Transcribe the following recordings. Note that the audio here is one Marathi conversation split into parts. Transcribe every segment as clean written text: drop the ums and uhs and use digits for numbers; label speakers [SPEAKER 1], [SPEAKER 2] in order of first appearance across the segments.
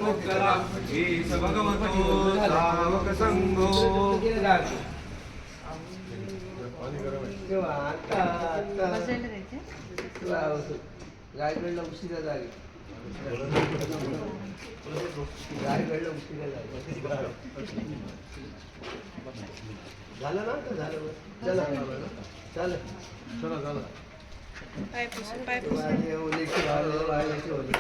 [SPEAKER 1] मुक्तरा ईश भगवतो धावक संघो
[SPEAKER 2] रायगडला उशिरा जागे रायगडला उशिरा जागे झालं ना तर झालं चला चला चला चला ओलेची वाळलेची ओली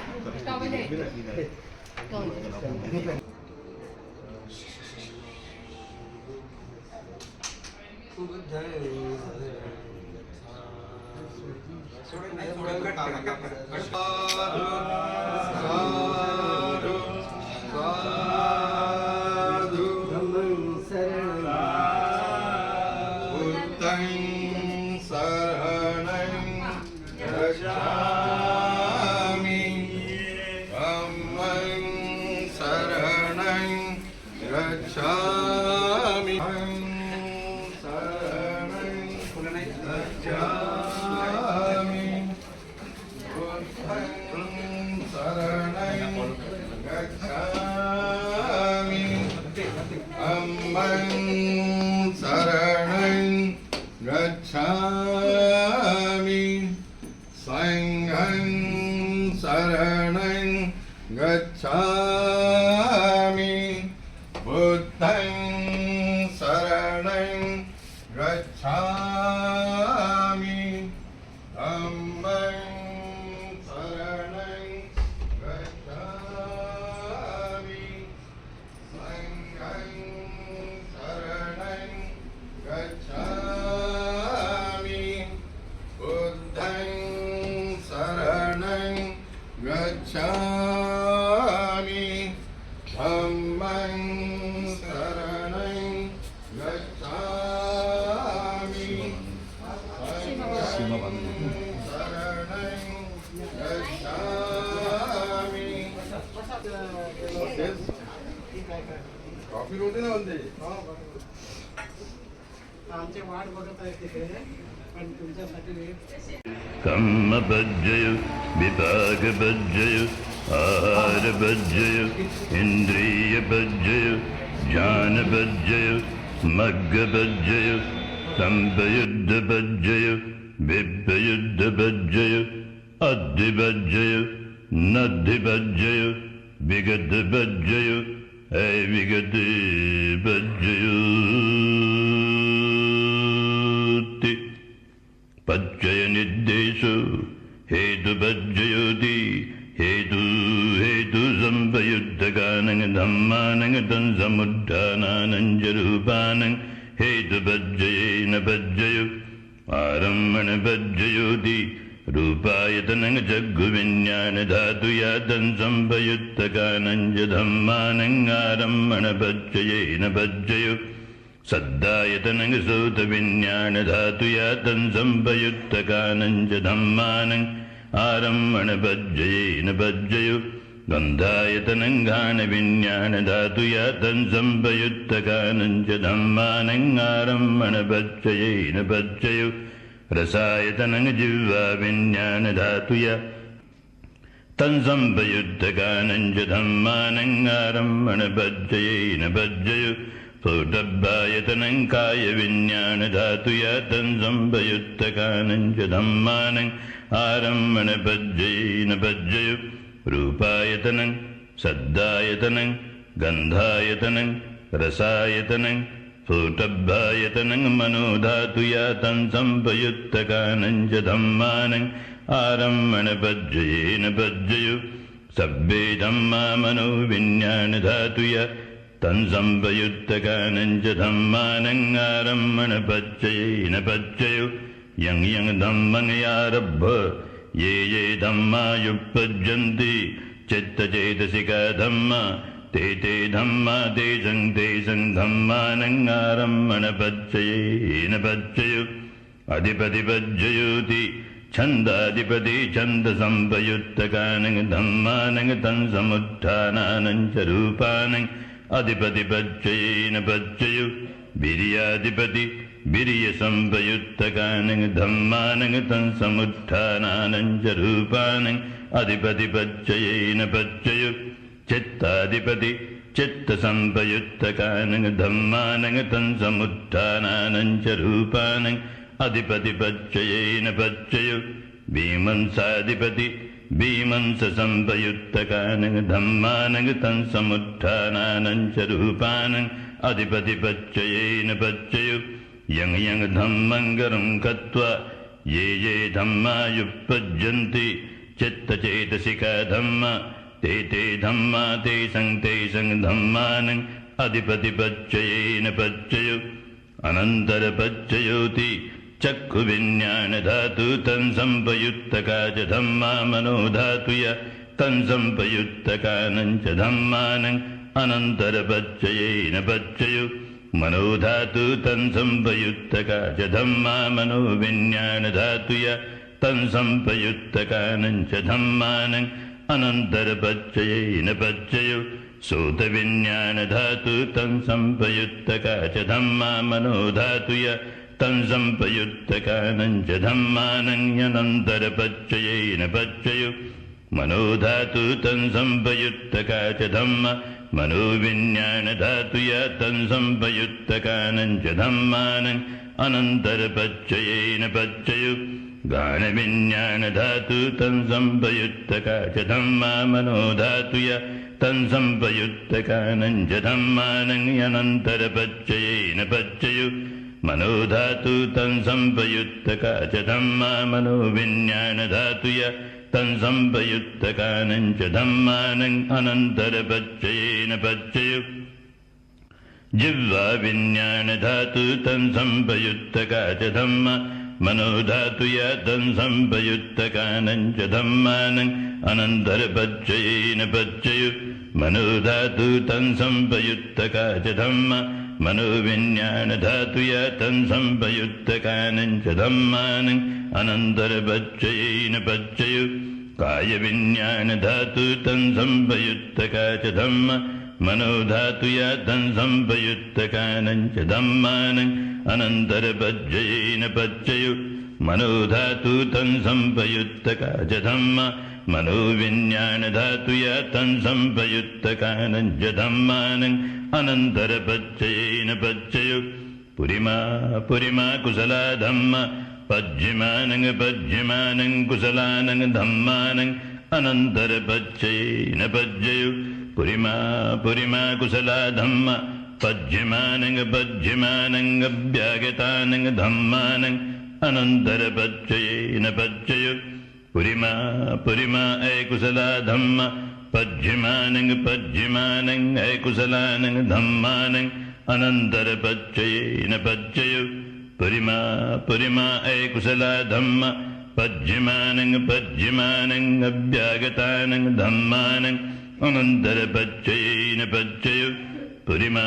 [SPEAKER 1] कॉफी रोटी ना म्हणते
[SPEAKER 3] आमचे वाट बघत आहेत तिथे पण तुमच्यासाठी
[SPEAKER 4] कर्म बज्जय विभाग बज्जय आहार बज्जय इंद्रिय बज्जय ज्ञान बज्जय मग्ग बज्जय संपयुद्ध बज्जय विभयुद्ध बज्जय अद्धि बज्जय नद्धि बज्जय विगत बज्जय विगत बज्जयोति पच्चय निर्देशो हेतु बज्जयोति हेतु हेतु संपयुद्धकानं धम्मानं तं समुद्धानानं च रूपानं हेतु बज्जयेन बज्जयो आरम्भण बज्जयोति रूपायतनं जग्गुविज्ञान धातुया तं संपयुत्तकानं च धम्मानं आरम्भण बज्जयेन बज्जयो सद्दायतनं सौतविज्ञान धातुया तं संपयुत्तकानं च धम्मानं आरम्भण बज्जयेन बज्जयो गन्धायतनं घानविज्ञान धातुया तं संपयुत्तकानं च धम्मानं आरम्भण बज्जयेन बज्जयो रसायतनं जिह्वा विज्ञान धातुया तं संपयुत्तकानं च धम्मानं आरम्भण बज्जयेन बज्जयो स्फुटभ्यायतनं काय विज्ञान धातुया तं संपयुत्तकानं च धम्मानं आरम्भण बज्जयेन बज्जयो रूपायतनं सद्दायतनं गन्धायतनं रसायतनं स्फुटभ्यायतनं मनोधातुया तं संपयुत्तकानं च धम्मानं आरम्भण बज्जयेन बज्जयो सब्बे धम्मा मनो विज्ञान धातुया तं संपयुत्तकानं च धम्मानं आरम्भण बज्जयेन बज्जयो यं यं धम्मं यारभ्य ये ये धम्मा युपज्यन्ति चित्तचेतसिका धम्मा ते ते धम्मा तेषं तेषं धम्मानं आरम्भण बज्जयेन बज्जयो अधिपति बज्जयोति छन्दाधिपति छन्दसंपयुत्तकानं धम्मानं तं समुत्थानानं च रूपानं अधिपति बज्जयेन बज्जयो वीर्याधिपति वीर्य संपयुत्तकानं धम्मानं तं समुत्थानानं च रूपानं अधिपति बज्जयेन बज्जयो चित्ताधिपति चित्तसंपयुक्तकानंग धम्मानंग तंसमुत्थानानं च रूपानं अधिपतिपच्चयेन पच्चयो भीमंसाधिपति भीमंस संपयुक्तकानंग धम्मानंग तंसमुत्थानानं च रूपानं अधिपतिपच्चयेन पच्चयो यं यं धम्मं कत्वा ये धम्मा युपज्यन्ति चित्तचेतसिका धम्मा ते धम्मा ते सं धम्मानं अधिपतिपच्चयेन पच्चयो अनन्तरपच्चयोति चक्षुविज्ञानधातु तन्संपयुक्तका च धम्मा मनोधातुय तन्संपयुक्तकानं च धम्मानं अनन्तरपच्चयेन पच्चयो मनोधातु तन्संपयुक्तका च धम्मा मनोविज्ञानधातुय तन्संपयुक्तकानं च धम्मानं अनन्तरपच्चयेन पच्चयो सोतविज्ञानधातु तन्संपयुक्तका च धम्मा मनोधातुय तन्संपयुक्तकानं च धम्मानं अनन्तरपच्चयेन पच्चयो मनोधातु तन्संपयुक्तका च धम्मा मनोविज्ञानधातुय तन्संपयुक्तकानं च धम्मानं अनन्तरपच्चयेन पच्चयो गानविज्ञानधातु तन्संपयुक्तका च धम्मा मनोधातुय तन्संपयुक्तकानं च धम्मानं अनन्तरपच्चयेन पच्चयो मनोधातु तन्संपयुक्तका च धम्मा मनोविज्ञानधातुय तन्संपयुक्तकानं च धम्मानं अनन्तरपच्चयेन पच्चयो जिह्वा विज्ञानधातु तन्संपयुक्तका च धम्मा मनोधातुय तन्संपयुक्तकानं च धम्मानं अनन्तरपच्चयेन पच्चयो मनोधातु तन्संपयुक्तका च धम्मा मनोविज्ञानधातुय तन्संपयुक्तकानं च धम्मानं अनन्तरपच्चयेन पच्चयो कायविज्ञानधातु तन्संपयुक्तका च धम्मा मनोधातुय तन्संपयुक्तकानं च धम्मानं अनन्तरपच्चयेन पच्चयो मनोधातु तन्संपयुक्तका च धम्मा मनोविज्ञानधातुय तन्संपयुक्तकानं च धम्मानं अनन्तरपच्चयेन पच्चयो पुरिमा पुरिमा कुशला धम्मा पज्यमानं पज्यमानं कुशलानं धम्मानं अनन्तरपच्चयेन पच्चयो पुरिमा पुरिमा कुशला धम्मा पज्यमानं पज्यमानं अभ्यागतानं धम्मानं अनन्तरपच्चयेन पच्चयो पुरिमा पुरिमा कुशला धम्मा पज्यमानं पज्यमानं कुशलानं धम्मानं अनन्तरपच्चयेन पच्चयो पुरिमा पुरिमा कुशला धम्मा पज्यमानं पज्यमानं अभ्यागतानं धम्मानं अनन्तरपच्चयेन पच्चयो पुरिमा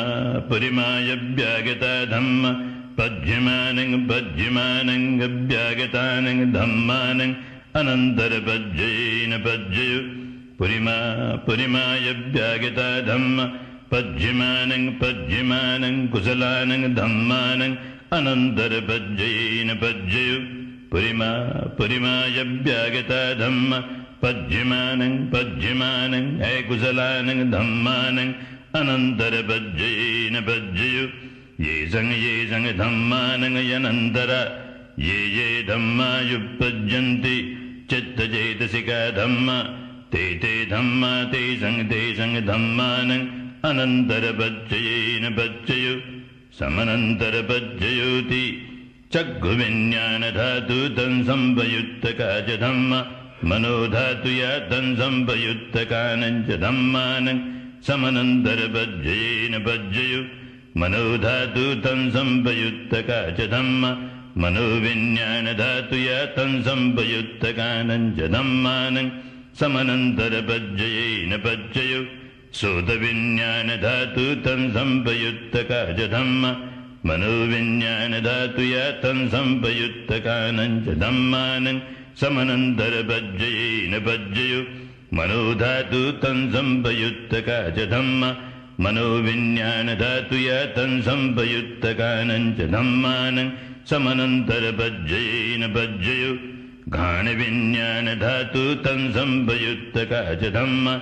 [SPEAKER 4] पुरिमायभ्यागता धम्मा पज्यमानं पज्यमानं अभ्यागतानं धम्मानं अनन्तरपच्चयेन पच्चयो पुरिमा पुरिमायभ्यागता धम्मा पज्यमानं पज्यमानं कुशलानं धम्मानं अनन्तरपच्चयेन पच्चयो पुरिमा पुरिमायभ्यागता धम्मा पज्यमानं पज्यमानं कुशलानं धम्मानं अनन्तरपच्चयेन पच्चयो ये सं धम्मानं अनन्तर ये धम्मा युपज्यन्ति चित्तचेतसिका धम्मा ते धम्मा ते सं धम्मानं अनन्तरपच्चयेन पच्चयो समनन्तरपच्चयोति चक्षुविज्ञानधातु तन्संपयुक्तका च धम्मा मनोधातुय तन्संपयुक्तकानं च धम्मानं समनन्तरपच्चयेन पच्चयो मनोधातु तन्संपयुक्तका च धम्मा मनोविज्ञानधातुय तन्संपयुक्तकानं च धम्मानं समनन्तरपच्चयेन पच्चयो सोतविज्ञानधातु तन्संपयुक्तका च धम्मा मनोविज्ञानधातुय तन्संपयुक्तकानं च धम्मानं समनन्तरपच्चयेन पच्चयो मनोधातु तन्संपयुक्तका च धम्मा मनोविज्ञानधातुय तन्संपयुक्तकानं च धम्मानं समनन्तरपच्चयेन पच्चयो घाणविज्ञानधातु तन्संपयुक्तका च धम्मा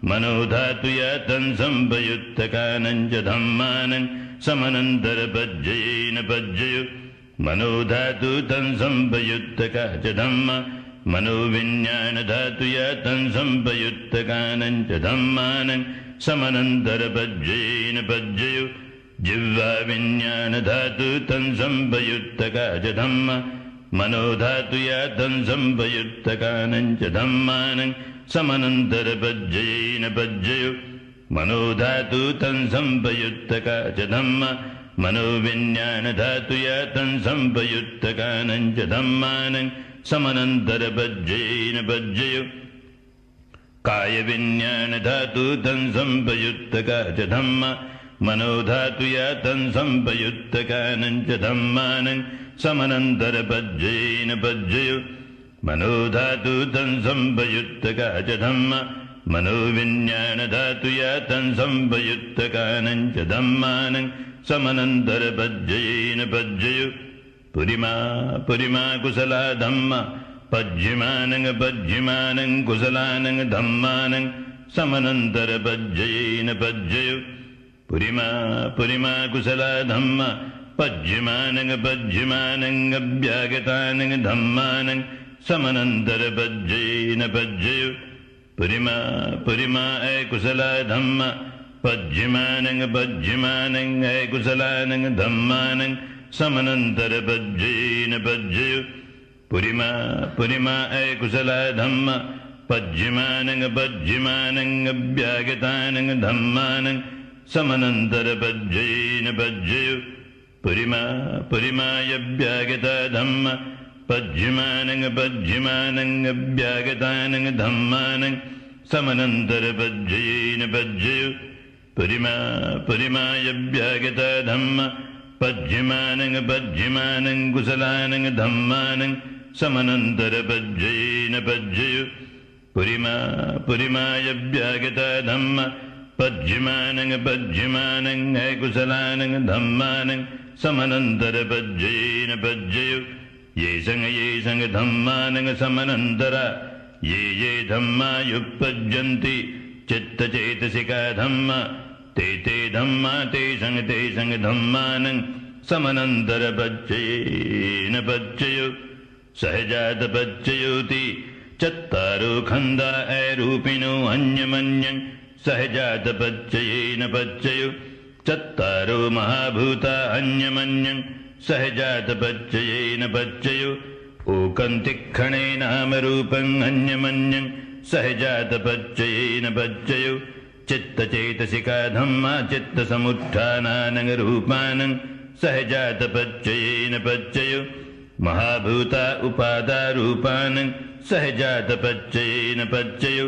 [SPEAKER 4] मनोधातुय तत्संपयुक्तकानं च धम्मानं समनन्तरपज्ययेन पज्ययु मनोधातु तत्संपयुक्तका च धम्मा मनोविज्ञानधातुय तत्संपयुक्तकानं च धम्मानं समनन्तरपज्ययेन पज्ययु जिह्वाविज्ञानधातु तत्संपयुक्तका च धम्मा मनोधातुय तत्संपयुक्तकानं च धम्मानं समनन्तरपज्ययेन पज्ययु मनोधातु तत्संपयुक्तका च धम्मा मनोविज्ञानधातुय तत्संपयुक्तकानं च धम्मानं समनन्तरपज्ययेन पज्ययु कायविज्ञानधातु तत्संपयुक्तका च धम्मा मनोधातुय तत्संपयुक्तकानं च धम्मानं समनन्तरपज्ययेन पज्ययु मनोधातु तत्संपयुक्तका च धम्मा मनोविज्ञानधातुय तत्संपयुक्तकानं च धम्मानं समनन्तरपज्ययेन पज्ययु पुरिमा पुरिमा कुशला धम्मा पज्यमानं पज्यमानं कुशलानं धम्मानं समनन्तरपज्ययेन पज्ययु पुरिमा पुरिमा कुशला धम्मा पज्यमानं पज्यमानं अभ्यागतानं धम्मानं समनन्तरपज्ययेन पज्ययु पुरिमा पुरिमा कुशला धम्मा पज्यमानं पज्यमानं कुशलानं धम्मानं समनन्तरपज्ययेन पज्ययु पुरिमा पुरिमा कुशला धम्मा पज्यमानं पज्यमानं अभ्यागतानं धम्मानं समनन्तरपज्ययेन पज्ययु पुरिमा पुरिमायभ्यागता धम्मा पज्यमानं पज्यमानं अभ्यागतानं धम्मानं समनन्तरपज्ययेन पज्ययु पुरिमा पुरिमायभ्यागता धम्मा पज्यमानं पज्यमानं कुशलानं धम्मानं समनन्तरपज्ययेन पज्ययु पुरिमा पुरिमायभ्यागता धम्मा पज्यमानं पज्यमानं कुशलानं धम्मानं समनन्तरपज्ययेन पज्ययु ये संग धम्मानं समनन्तरा ये धम्मा युपज्यन्ति चित्तचेतसिका धम्मा ते धम्मा ते संग धम्मानं समनन्तरपज्ययेन पज्ययु सहजातपज्ययोति चत्तारो खन्दा रूपिणो अन्यमन्यं सहजातपज्ययेन पज्ययु चत्तारो महाभूता अन्यमन्यं सहजातपज्ययेन पज्ययु ओकन्तिक्षणे नामरूपं अन्यमन्यं सहजातपज्ययेन पज्ययु चित्तचेतसिका धम्मा चित्तसमुत्थानानं रूपानं सहजातपज्ययेन पज्ययु महाभूता उपादा रूपानं सहजातपज्ययेन पज्ययु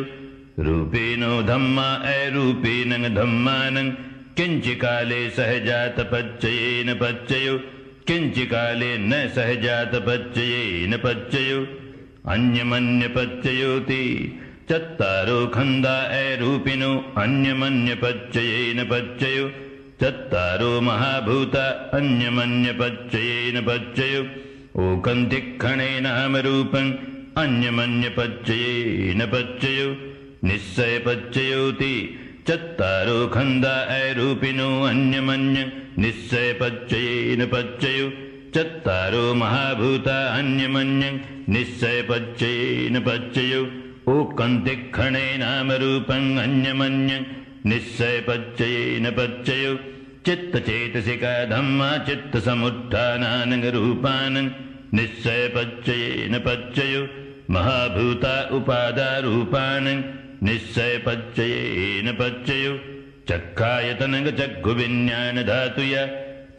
[SPEAKER 4] रूपेणो धम्मा रूपेणं धम्मानं किञ्चिकाले सहजातपज्ययेन पज्ययु किञ्चिकाले न सहजातपज्ययेन पज्ययु अन्यमन्यपज्ययोति चत्तारो खन्दा रूपिणो अन्यमन्यपज्ययेन पज्ययु चत्तारो महाभूता अन्यमन्यपज्ययेन पज्ययु ओकन्तिक्षणे नामरूपं अन्यमन्यपज्ययेन पज्ययु निश्चयपज्ययोति चत्तारो खन्दा रूपिणो अन्यमन्यं निश्चयपज्ययेन पज्ययु चत्तारो महाभूता अन्यमन्यं निश्चयपज्ययेन पज्ययु ओकन्तिक्षणे नामरूपं अन्यमन्यं निश्चयपज्ययेन पज्ययु चित्तचेतसिका धम्मा चित्तसमुत्थानानं रूपानं निश्चयपज्ययेन पज्ययु महाभूता उपादा रूपानं निश्चयपज्ययेन पज्ययु चक्खायतनं चक्षुविज्ञानधातुय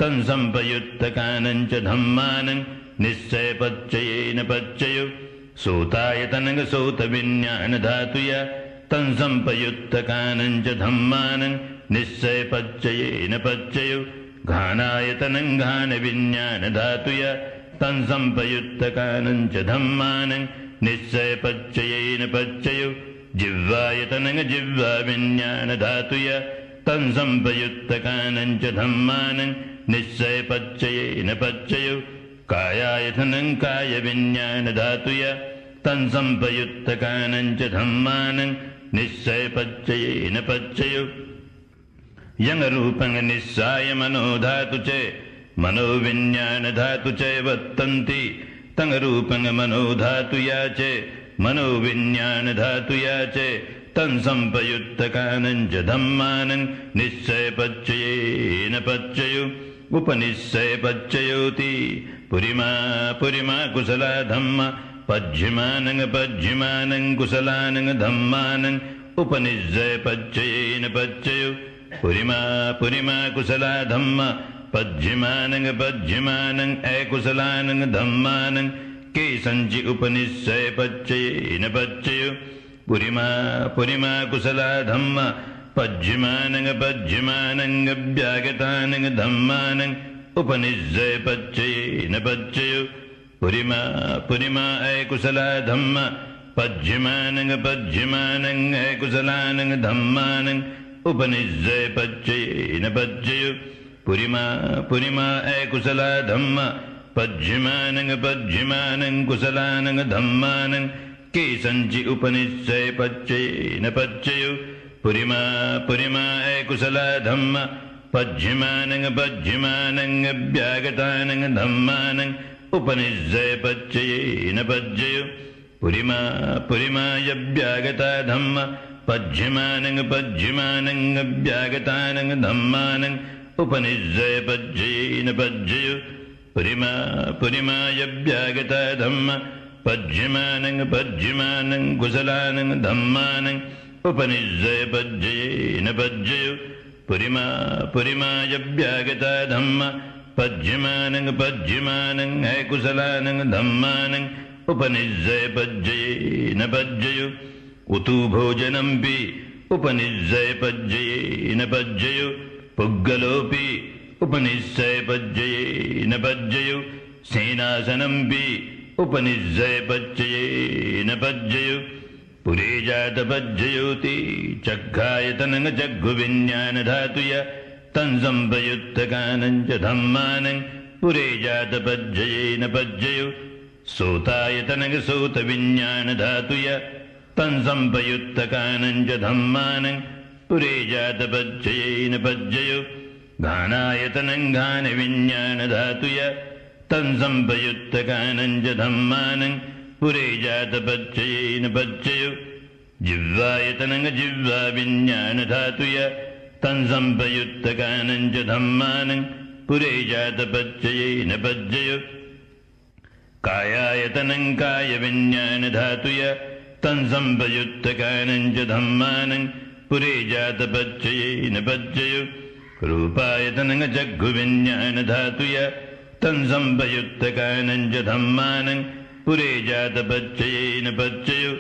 [SPEAKER 4] तत्संपयुक्तकानं च धम्मानं निश्चयपज्ययेन पज्ययु सोतायतनं सोतविज्ञानधातुय तत्संपयुक्तकानं च धम्मानं निश्चयपज्ययेन पज्ययु घानायतनं घानविज्ञानधातुय तत्संपयुक्तकानं च धम्मानं निश्चयपज्ययेन पज्ययु जिह्वायतनं जिह्वाविज्ञानधातुय तत्संपयुक्तकानं च धम्मानं निश्चयपज्ययेन पज्ययु कायायतनं कायविज्ञानधातुय तत्संपयुक्तकानं च धम्मानं निश्चय पच्चयेन पच्चयो यंग रूपंग निस्साय मनो धातु चे मनो विज्ञान धातु चे वर्तन्ति तंग रूपंग मनो धातु याचे मनो विज्ञान धातु याचे तन संपयुत्तकानं च धम्मानं निश्चय पच्चयेन पच्चयो उपनिश्चय पच्चयोति पुरिमा पुरिमा कुशला धम्मा पज्यमानं पज्यमानं कुशलानं धम्मानं उपनिश्चय पच्चयेन पच्चयो पुरिमा पुरिमा कुशला धम्मा पज्यमानं पज्यमानं अकुशलानं धम्मानं केसंचि उपनिश्चय पच्चयेन पच्चयो पुरिमा पुरिमा कुशला धम्मा पज्यमानं पज्यमानं अभ्यागतानं धम्मानं उपनिश्चय पच्चयेन पच्चयो पुरिमा पुरिमा अकुशला धम्मा पज्यमानं पज्यमानं अकुशलानं धम्मानं उपनिश्चय पच्चयेन पच्चयो पुरिमा पुरिमा अकुशला धम्मा पज्यमानं पज्यमानं कुशलानं धम्मानं केसंचि उपनिश्चय पच्चयेन पच्चयो पुरिमा पुरिमा अकुशला धम्मा पज्यमानं पज्यमानं अभ्यागतानं धम्मानं उपनिश्चय पच्चयेन पच्चयो पुरिमा पुरिमा अभ्यागता धम्मा पज्यमानं पज्यमानं अभ्यागतानं धम्मानं उपनिश्चय पच्चयेन पच्चयो पुरिमा पुरिमा अभ्यागता धम्मा पज्यमानं पज्यमानं कुशलानं धम्मानं उपनिश्चय पच्चयेन पच्चयो पुरिमा पुरिमा अभ्यागता धम्मा पज्यमानं पज्यमानं अकुशलानं धम्मानं उपनिश्चय पच्चयेन पच्चयो उतु भोजनंपि उपनिश्चय पच्चयेन पच्चयो पुग्गलोपि उपनिश्चय पच्चयेन पच्चयो सेनासनंपि उपनिश्चय पच्चयेन पच्चयो पुरे जात पच्चयोति चक्खायतनं चक्षुविज्ञान धातुया तं संपयुत्तकानं च धम्मानं पुरे जात पच्चयेन पच्चयो सोतायतनं सोतविज्ञान धातुया तं संपयुत्तकानं च धम्मानं पुरे जात पच्चयेन पच्चयो घानायतनं घानविज्ञान धातुया तं संपयुत्तकानं च धम्मानं पुरे जात पच्चयेन पच्चयो जिह्वायतनं जिह्वाविज्ञान धातुया तं संपयुत्तकानं च धम्मानं पुरे जात पच्चयेन पच्चयो कायायतनं कायविज्ञान धातुया तं संपयुत्तकानं च धम्मानं पुरे जात पच्चयेन पच्चयो रूपायतनं चक्षुविज्ञान धातुया तं संपयुत्तकानं च धम्मानं पुरे जात पच्चयेन पच्चयो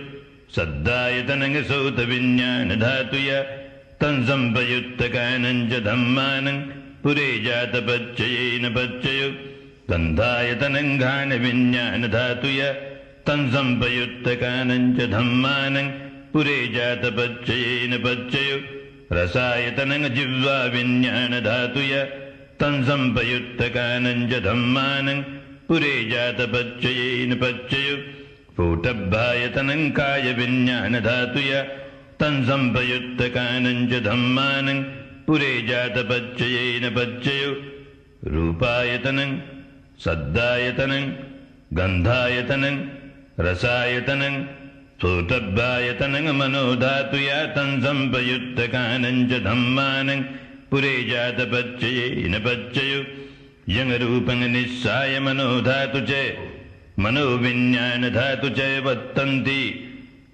[SPEAKER 4] सद्दायतनं सोतविज्ञान धातुया तं संपयुत्तकानं च धम्मानं पुरे जात पच्चयेन पच्चयो गन्धायतनं घानविज्ञान धातुया तं संपयुत्तकानं च धम्मानं पुरे जात पच्चयेन पच्चयो रसायतनं जिह्वाविज्ञान धातुया तं संपयुत्तकानं च धम्मानं पुरे जात पच्चयेन पच्चयो स्फुटभायतनं कायविज्ञान धातुया तं संपयुत्तकानं च धम्मानं पुरे जात पच्चयेन पच्चयो रूपायतनं सद्दायतनं गन्धायतनं रसायतनं स्फुटभायतनं मनोधातुया तं संपयुत्तकानं च धम्मानं पुरे जात पच्चयेन पच्चयो यंग रूपं निस्साय मनोधातु च मनोविज्ञान धातु च वर्तन्ति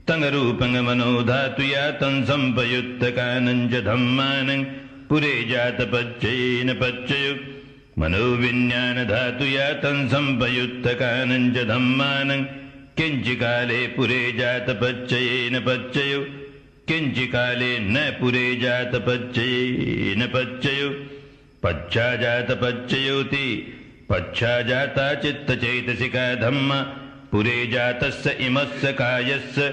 [SPEAKER 4] तंग रूपं मनोधातुया तं संपयुत्तकानं च धम्मानं पुरे जात पच्चयेन पच्चयो मनोविज्ञान धातुया तं संपयुत्तकानं च धम्मानं किंचिकाले पुरे जात पच्चयेन पच्चयो किंचिकाले न पुरे जात पच्चयेन पच्चयो पच्छाजात पच्चयोति पच्छाजाता चित्तचैतसिका धम्मा पुरे जातस्य इमस्य कायस्य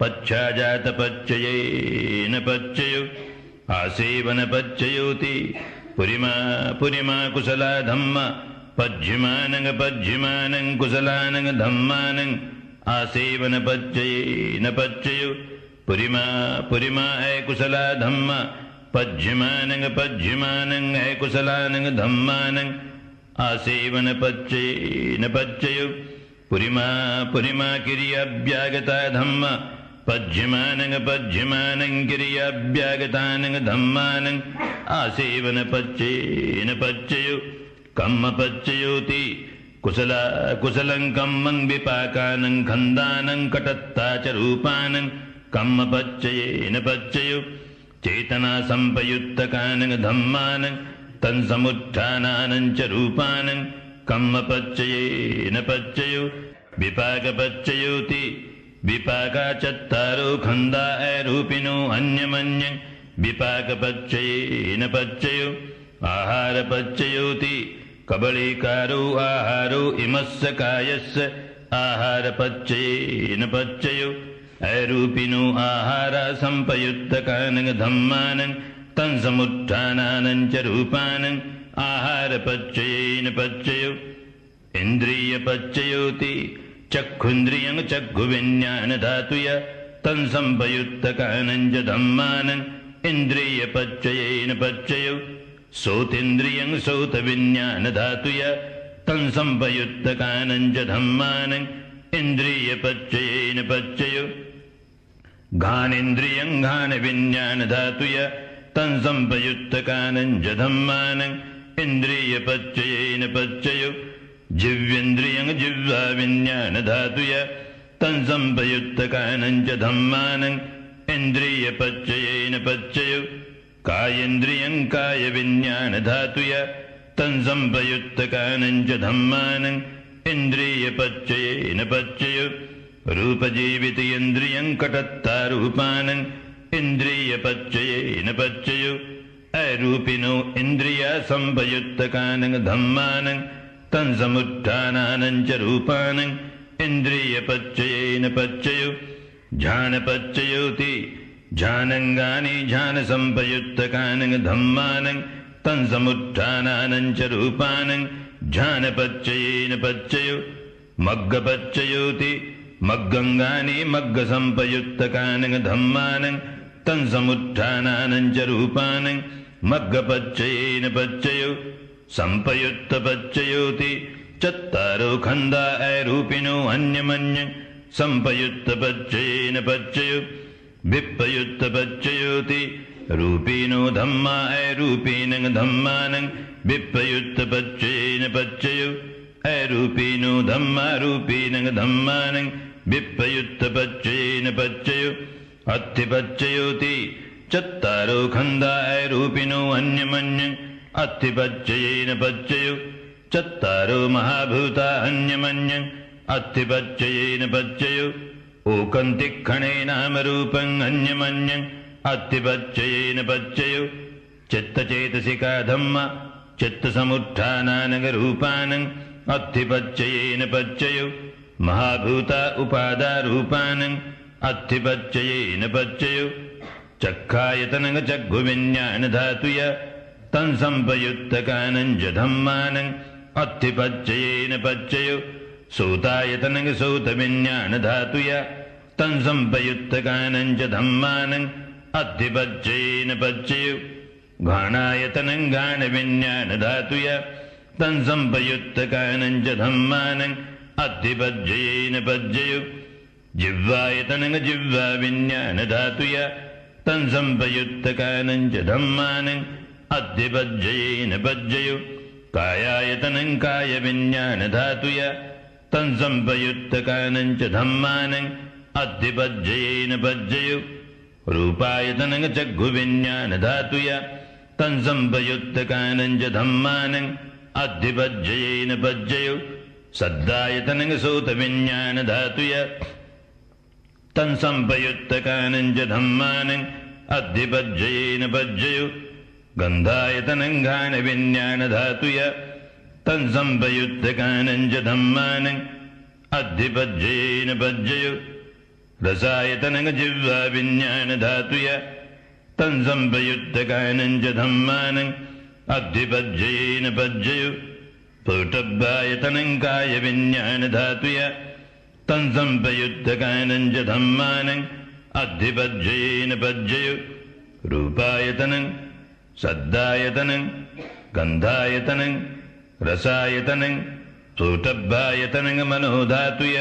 [SPEAKER 4] पच्छाजात पच्चयेन पच्चयो आसेवन पच्चयोति पुरिमा पुरिमा कुशला धम्मा पज्यमानं पज्यमानं कुशलानं धम्मानं आसेवन पच्चयेन पच्चयो पुरिमा है कुशला धम्मा पज्यमानं पज्यमानं है कुशलानं धम्मानं आसेवन पच्चेन पच्चयो पुरिमा किरियाभ्यागता धम्मा पज्यमानं पज्यमानं किरियाभ्यागतानं धम्मानं आसेवन पच्चेन पच्चयो कम्म पच्चयोति कुशलं कम्मं विपाकानं खन्दानं कटत्ता च रूपानं कम्म पच्चयेन पच्चयो चेतना संपयुक्तकानं धम्मानं तन्समुत्थानानं च रूपानं कम्म पच्चयेन पच्चयो विपाकपच्चयोति विपाका चत्तारो खन्दा रूपिणो अन्यमन्यं विपाकपच्चयेन पच्चयो आहारपच्चयोति कबळीकारो आहारो इमस्य कायस्य आहारपच्चयेन पच्चयो अरूपिणो आहार संपयुक्तकानं धम्मानं तन्समुत्थानानं च रूपानं आहारपच्चयेन पच्चयो इन्द्रियपच्चयोति चक्षुन्द्रियं चक्षुविज्ञानधातुय तन्संपयुक्तकानं च धम्मानं इन्द्रियपच्चयेन पच्चयो सोतेन्द्रियं सोतविज्ञानधातुय तन्संपयुक्तकानं च धम्मानं इन्द्रियपच्चयेन पच्चयो घानेन्द्रियं घानविज्ञानधातुय तन्संपयुक्तकानं च धम्मानं इन्द्रियपच्चयेन पच्चयो जिव्येन्द्रियं जिह्वाविज्ञानधातुय तन्संपयुक्तकानं च धम्मानं इन्द्रियपच्चयेन पच्चयो कायेन्द्रियं कायविज्ञानधातुय तन्संपयुक्तकानं च धम्मानं इन्द्रियपच्चयेन पच्चयो रूपजीवितेन्द्रियं कटत्ता रूपानं इन्द्रियपच्चयेन पच्चयो अरूपिणो इन्द्रिया संपयुक्तकानं धम्मानं तन्समुत्थानानं च रूपानं इन्द्रियपच्चयेन पच्चयो झानपच्चयोति झानङ्गानि झानसंपयुक्तकानं धम्मानं तन्समुत्थानानं च रूपानं झानपच्चयेन पच्चयो मग्गपच्चयोति मग्गङ्गानि मग्गसंपयुक्तकानं धम्मानं तन्समुत्थानानं च रूपानं मग्गपच्चयेन पच्चयो संपयुक्तपच्चयोति चत्तारो खन्दा रूपिणो अन्यमन्यं संपयुक्तपच्चयेन पच्चयो विप्रयुक्तपच्चयोति रूपिणो धम्मा रूपिणं धम्मानं विप्रयुक्तपच्चयेन पच्चयो अरूपिणो धम्मा रूपिणं धम्मानं विप्रयुक्तपच्चयेन पच्चयो अत्थिपच्चयोति चत्तारो खन्दा रूपिणो अन्यमन्यं अत्थिपच्चयेन पच्चयो चत्तारो महाभूता अन्यमन्यं अत्थिपच्चयेन पच्चयो ओकन्तिक्षणे नामरूपं अन्यमन्यं अत्थिपच्चयेन पच्चयो चित्तचेतसिका धम्मा चित्तसमुत्थानानगरूपानं अत्थिपच्चयेन पच्चयो महाभूता उपादारूपानं अत्थिपच्चयेन पच्चयो चक्षायतनं चक्षुविज्ञानधातुय तन्संपयुक्तकानं च धम्मानं अत्थिपच्चयेन पच्चयो सोतायतनं सोतविज्ञानधातुय तन्संपयुक्तकानं च धम्मानं अत्थिपच्चयेन पच्चयो घाणायतनं घाणविज्ञानधातुय तन्संपयुक्तकानं च धम्मानं अत्थिपच्चयेन पच्चयो जिह्वायतनं जिह्वाविज्ञानधातुय तन्संपयुक्तकानं च धम्मानं अत्थिपच्चयेन पच्चयो कायायतनं कायविज्ञानधातुय तन्संपयुक्तकानं च धम्मानं अत्थिपच्चयेन पच्चयो रूपायतनं चक्षुविज्ञानधातुय तन्संपयुक्तकानं च धम्मानं अत्थिपच्चयेन पच्चयो सद्दायतनं सोतविज्ञानधातुय तन्संपयुक्तकानं च धम्मानं अत्थिपच्चयेन पच्चयो गन्धायतनं घाणविज्ञानधातुय तन्संपयुक्तकानं च धम्मानं अत्थिपच्चयेन पच्चयो रसायतनं जिह्वाविज्ञानधातुय तन्संपयुक्तकानं च धम्मानं अत्थिपच्चयेन पच्चयो स्फुटभ्यायतनं कायविज्ञानधातुय तन्संपयुक्तकानं च धम्मानं अद्धिपज्येन पज्ययु रूपायतनं सद्दायतनं गन्धायतनं रसायतनं स्फुटभ्यायतनं मनोधातुय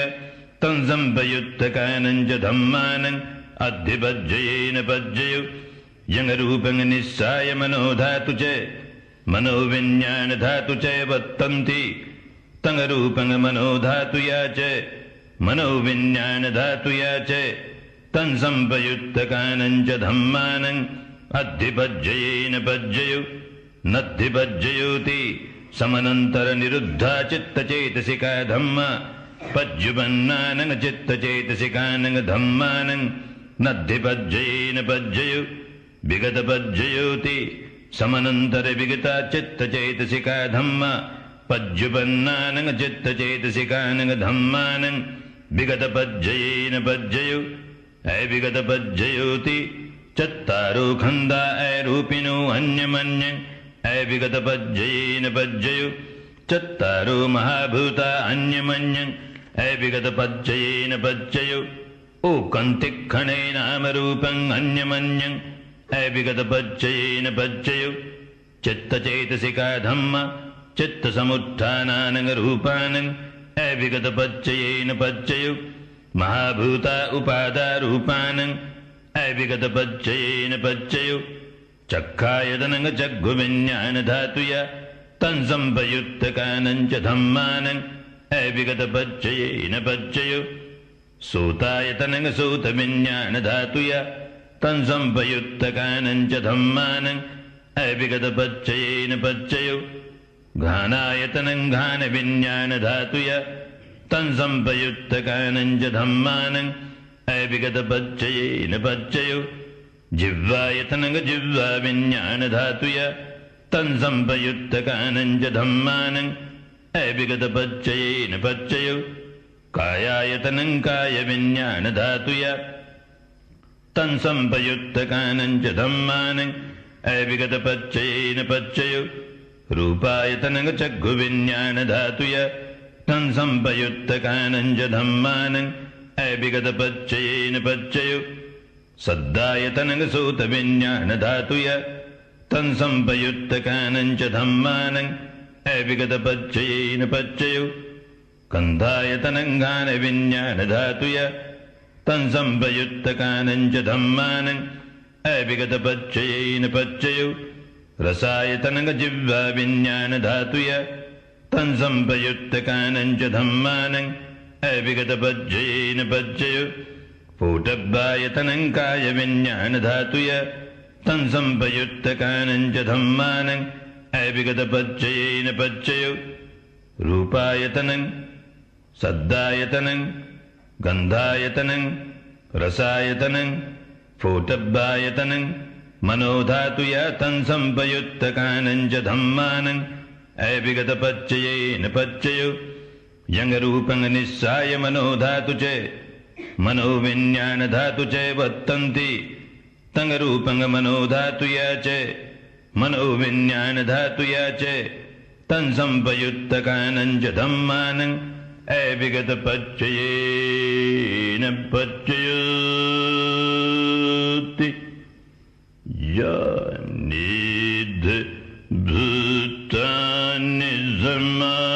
[SPEAKER 4] तं संपयुक्तकानं च धम्मानं अद्धिपज्येन पज्ययु यंगरूपं निस्साय मनोधातु च मनोविज्ञानधातु च वर्तन्ति तंगरूपं मनोधातुया च मनोविज्ञानधातुया च तं संपयुक्तकानं च धम्मानं अद्धिपज्येन पज्ययु नद्धिपज्ययोति समनन्तरनिरुद्धा चित्तचेतसिका धम्म पज्युपन्नानं चित्तचेतसिकानं धम्मानं नद्धिपज्येन पज्ययु विगतपज्ययोति समनन्तरविगता चित्तचेतसिका धम्म पज्युपन्नानं चित्तचेतसिकानं धम्मानं विगतपज्येन पज्ययु अविगतपज्ययोति चत्तारो खन्दा अरूपिणो अन्यमन्यं अविगतपज्येन पज्ययु चत्तारो महाभूता अन्यमन्यं अविगतपज्येन पज्ययु ओकन्तिक्खणे नामरूपं अन्यमन्यं अविगतपज्येन पज्ययु चित्तचेतसिका धम्म चित्तसमुत्थानानं रूपानं अविगतपज्येन पज्ययु महाभूता उपादा रूपानं अविगतपज्येन पज्ययु चक्खायतनं चक्षुविज्ञानधातुय तं संपयुक्तकानं च धम्मानं अविगतपज्येन पज्ययु सोतायतनं सोतविज्ञानधातुय तं संपयुक्तकानं च धम्मानं अविगतपज्येन पज्ययु घानायतनं घानविज्ञानधातुय तं संपयुक्तकानं च धम्मानं अविगतपज्येन पज्ययु जिह्वायतनं जिह्वाविज्ञानधातुय तं संपयुक्तकानं च धम्मानं अविगतपज्येन पज्ययु कायायतनं कायविज्ञानधातुय तं संपयुक्तकानं च धम्मानं अविगतपज्येन पज्ययु रूपायतनं चक्षुविज्ञानधातुय तं संपयुक्तकानं च धम्मानं अविगतपज्येन पज्ययु सद्दायतनं सोतविज्ञानधातुय तं संपयुक्तकानं च धम्मानं अविगतपज्येन पज्ययु गन्धायतनं गानविज्ञानधातुय तं संपयुक्तकानं च धम्मानं अविगतपज्येन पज्ययु रसायतनं जिह्वाविज्ञानधातुय तं संपयुक्तकानं च धम्मानं अविगतपज्येन पज्ययु स्फुटभ्यायतनं कायविज्ञानधातुय तं संपयुक्तकानं च धम्मानं अविगतपज्येन पज्ययु रूपायतनं सद्दायतनं गन्धायतनं रसायतनं स्फुटभ्यायतनं मनोधातुय तं संपयुक्तकानं च धम्मानं अविगतपज्येन पज्ययु यंगरूपं निस्साय मनोधातु च मनोविज्ञानधातु च वर्तन्ति तंगरूपं मनोधातुया च मनोविज्ञानधातुया च तं संपयुक्तकानं च धम्मानं अविगतपज्येन पज्ययोति यानिध भूतानि समागतानि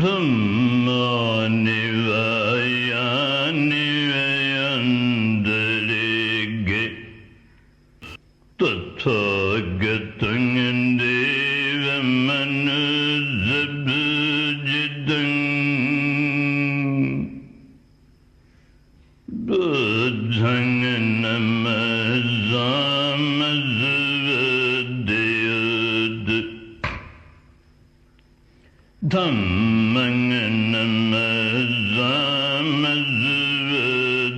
[SPEAKER 4] धम्मानि वायानि वयन्दरिगे तथागतं देवमनुजभुजितं बुद्धं नमस्सामसुवदयद् धम्मं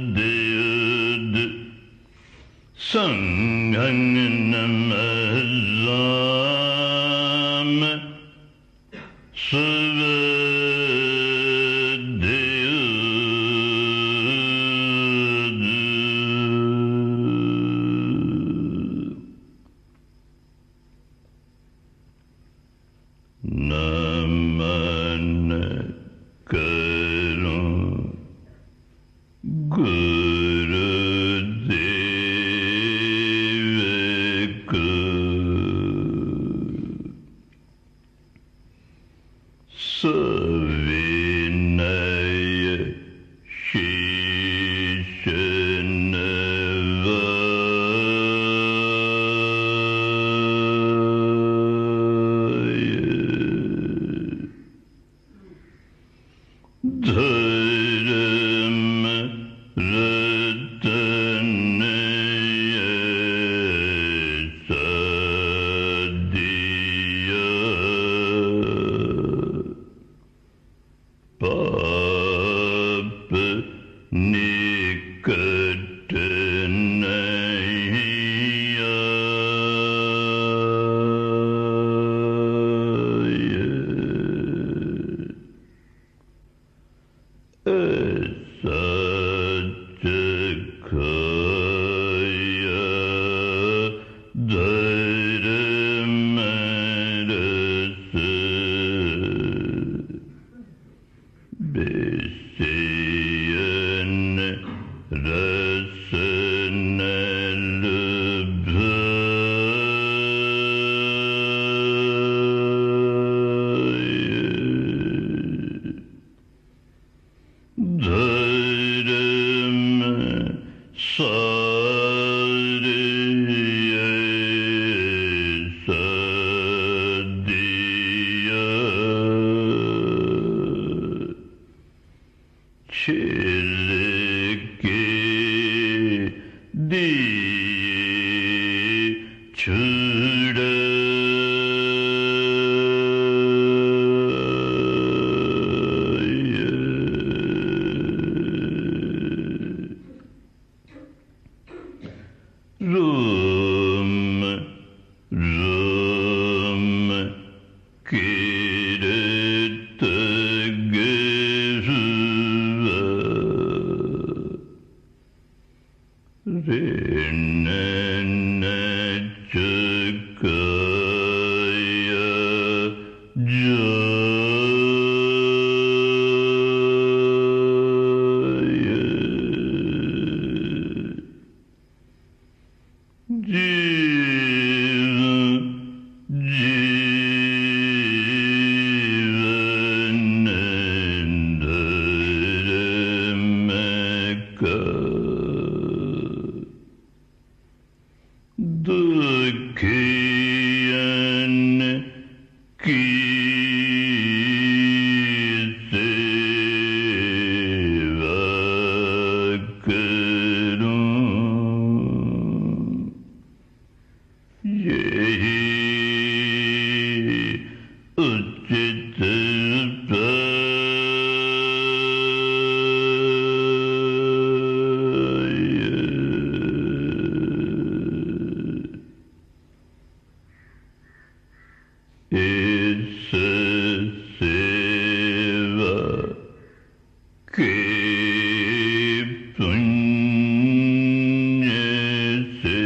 [SPEAKER 4] नमस्सामसुवदयद् संघं नमस्सामसुवदयद् नमन करो छुड़ा रोम रोम किरत गेरुआ ऋण चुकाया दुखियन की सेवा करूं यही उचित इस सेवा के पुण्य से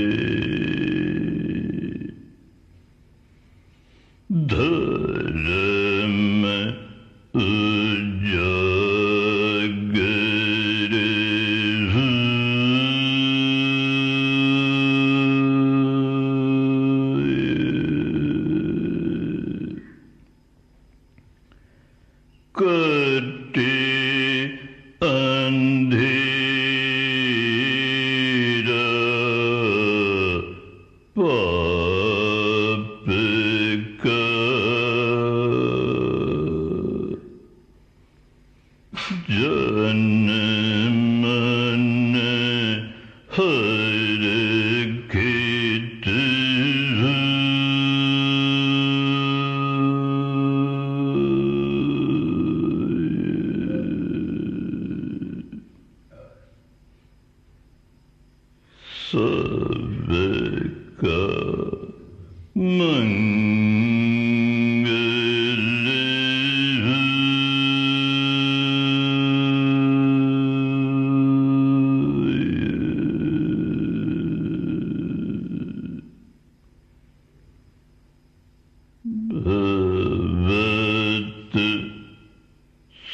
[SPEAKER 4] धर्म उजागर कटे अंधेरा पाप का जन मन हर खेत सबका मंगल भवत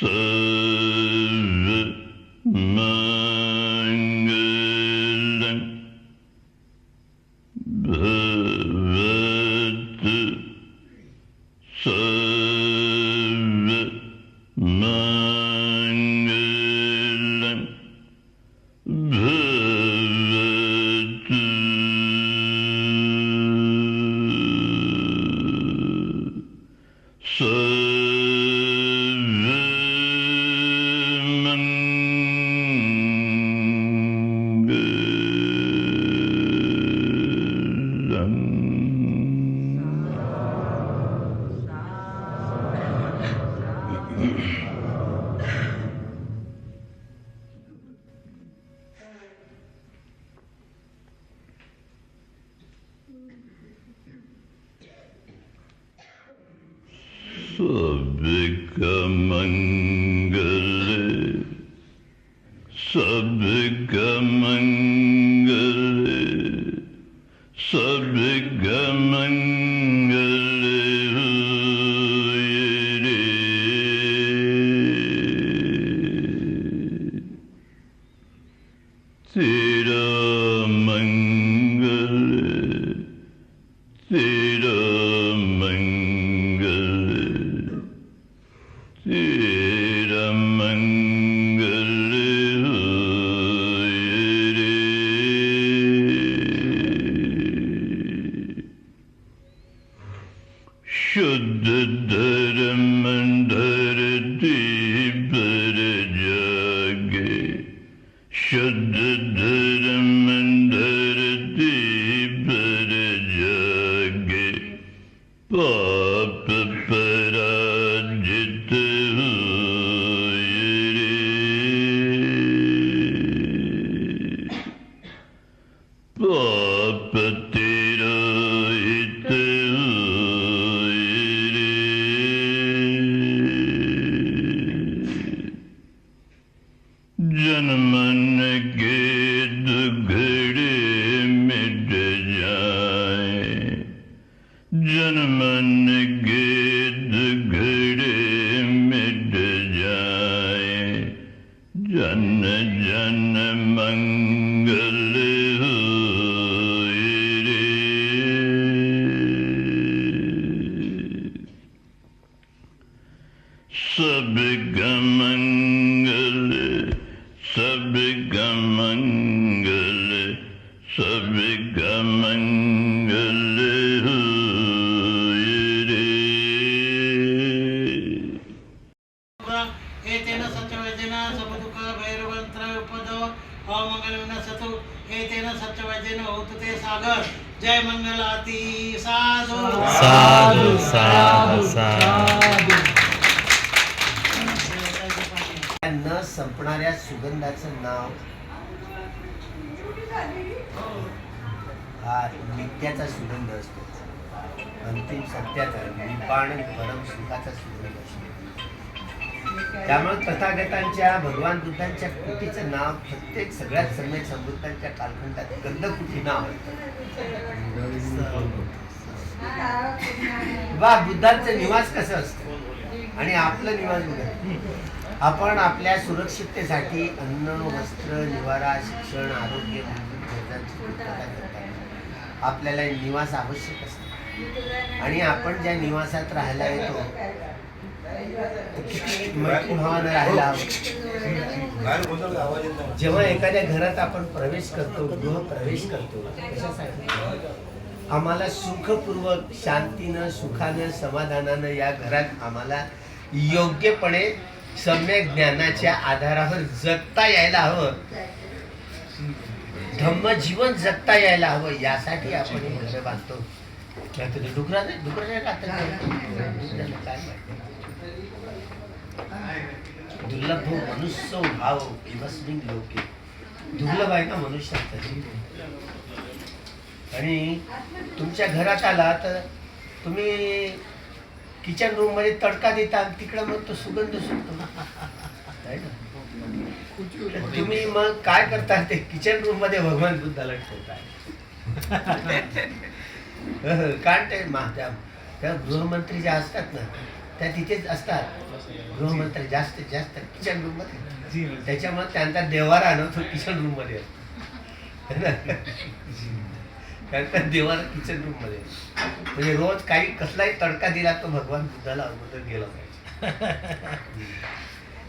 [SPEAKER 4] सर्व मंगलम् भवत सर्व मंगलम् भवत सर्व सबका मंगल सबका मंगल सबका मंगल होए रे तेरा मंगल तेरा मंगल तेरा मंगल होए रे शुद्ध धर्म धरती पर जागे शुद्ध धर्म धरती पर जागे पाप पराजित हुए रे, पाप तेरा हित हुए रे, जनमन के दुखड़े मिट जाए, जनमन के दुखड़े मिट जाए, जन जन मंगल होए रे, सबका मंगल, सबका मंगल, सबका मंगल होए रे।
[SPEAKER 3] एतेन सत्यवैद्येन सर्वदुःख भैरवंत्र उपदो अमंगल विनाशतु एतेन सत्यवैद्येन होतु ते सागर जय मंगलाती साधु
[SPEAKER 5] साधु साधु साधु.
[SPEAKER 2] न संपणाऱ्या सुगंधाचं नाव हा नित्याचा सुगंध असतो, अंतिम सत्याचा निपाण परम सुखाचा सुगंध असतो. त्यामुळे तथागतांच्या भगवान बुद्धांच्या कुटीचं नाव प्रत्येक सगळ्यात सम्यक समृद्धांच्या कालखंडात गंधकुटी नाव असतं. वा बुद्धांचं निवास कसं असतं आणि आपलं निवास बघा. आपण आपल्या सुरक्षिततेसाठी अन्न, वस्त्र, निवारा, शिक्षण, आरोग्य मूलभूत गरजांची पूर्तता करताना आपल्याला निवास आवश्यक असतो. आणि आपण ज्या निवासात राहायला येतो किती मैत्री भावानं राहायला हवं. जेव्हा एखाद्या घरात आपण प्रवेश करतो, गृहप्रवेश करतो, कशासाठी? आम्हाला सुखपूर्वक शांतीनं, सुखानं, समाधानानं या घरात आम्हाला योग्यपणे सम्यक ज्ञानाच्या आधारावर जगता यायला हवं, धम्म जीवन जगता यायला हवं. यासाठी आपण हे घर बांधतो. दुर्लभ मनुष्य भाव इमस्मिन लोके. दुर्लभ आहे ना मनुष्यात. आणि तुमच्या घरात आला तर तुम्ही किचन रूम मध्ये तडका देता आणि तिकडं मग तो सुगंध सुटतो. तुम्ही मग काय करता? ते किचन रूम मध्ये भगवान बुद्धाला ठेवताय. कारण ते त्या गृहमंत्री ज्या असतात ना त्या तिथेच असतात. गृहमंत्री जास्तीत जास्त किचन रूम मध्ये, त्याच्यामुळे त्यांचा देवारा आणतो किचन रूम मध्ये असतो. त्यांचा देवारा किचन रूम मध्ये. म्हणजे रोज काही कसलाही तडका दिला तो भगवान बुद्धाला अगोदर गेला पाहिजे.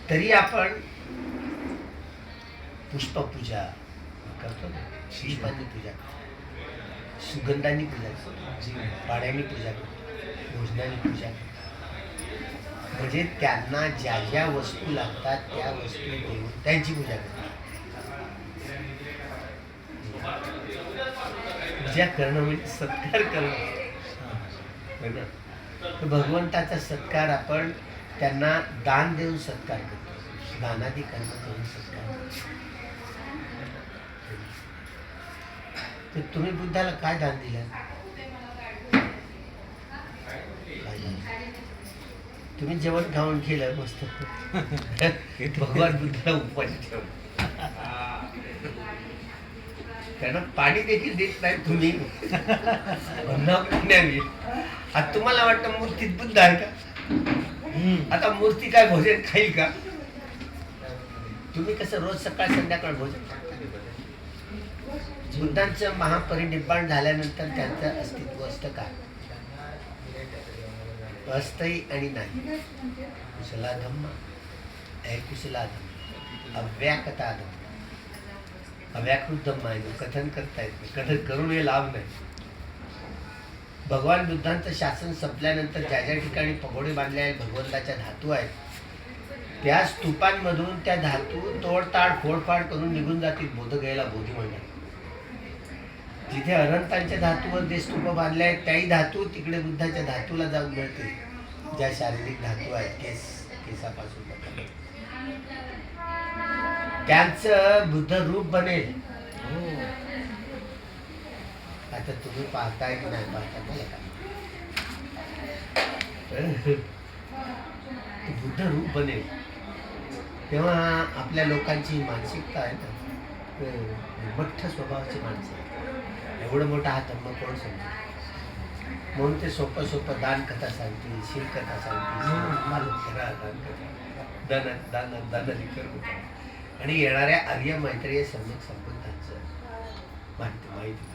[SPEAKER 2] तरी आपण पुष्पपूजा करतो ना, पुष्पांनी पूजा करतो, सुगंधांनी पूजा करतो, पाण्याने पूजा करतो, भोजनाने पूजा करतो. म्हणजे त्यांना ज्या ज्या वस्तू लागतात त्या वस्तू देऊन त्यांची पूजा करतात. पूजा करणं म्हणजे सत्कार करणं. तर भगवंताचा सत्कार आपण त्यांना दान देऊन सत्कार करतो, दानादी कर्म करून सत्कार करतो. तर तुम्ही बुद्धाला काय दान दिलं? तुम्ही जेवण खाऊन केलं मस्त. भगवान बुद्धाला उपाशी ठेवलं. त्यांना पाणी देखील देत नाही तुम्ही. आता तुम्हाला वाटतं मूर्तीत बुद्ध आहे का? आता मूर्ती काय भोजन खाईल का? तुम्ही कसं रोज सकाळ संध्याकाळ भोजन करता. बुद्धांचं महापरिनिर्वाण झाल्यानंतर त्यांचं अस्तित्व असतं का? असतंही आणि नाही. कुशला धम्म, अकुशला धम्म, अव्याकता धम्म. अव्याकृत धम्म आहे, कथन करता येत नाही, कथन करून हे लाभ नाही. भगवान बुद्धांचं शासन संपल्यानंतर ज्या ज्या ठिकाणी पगोडे बांधले आहेत, भगवंताच्या धातू आहेत, त्या स्तूपांमधून त्या धातू तोडताड फोडफाड करून निघून जातील. बोध घ्यायला बोधी म्हणतात. जिथे अनंतांच्या धातूवर जे स्तूप बांधले आहेत त्याही धातू तिकडे बुद्धाच्या धातूला जाऊन मिळतील, ज्या शारीरिक धातू आहेत केसापासून बनवलेल्या. त्यांचं बुद्ध रूप बनेल. आता तुम्ही पाहताय की नाही पाहता मला काय बुद्ध रूप बनेल तेव्हा आपल्या लोकांची मानसिकता आहे ना, मठ्ठ स्वभावाची माणसं आहे. एवढं मोठा हा धर्म कोण समजेल? म्हणून ते सोपं सोपं दान कथा सांगतील, शील कथा सांगतील, दान आणि येणाऱ्या आर्य मैत्रीय सम्यक संबंधांचं माहिती.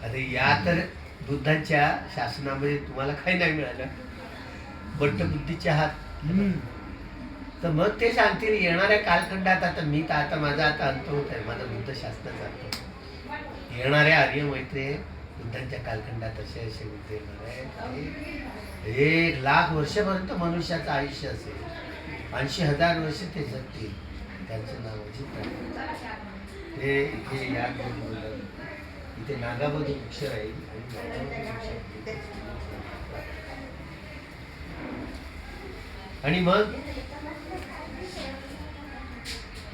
[SPEAKER 2] आता या तर बुद्धांच्या शासनामध्ये तुम्हाला काही नाही मिळालं, बट्टबुद्धीचे हात. तर मग ते सांगतील येणाऱ्या कालखंडात, आता माझा अंत होत आहे, माझा बुद्ध शासनाचा अंत होत आहे. येणाऱ्या आर्य मैत्रीय बुद्धांच्या कालखंडात असे बुद्ध येणार आहे. 1,00,000 वर्षपर्यंत मनुष्याचं आयुष्य असेल, 80,000 वर्ष ते जगतील. त्यांचं नाव अजित ते इथे या इथे नागाबोधी वृक्ष राहील आणि मग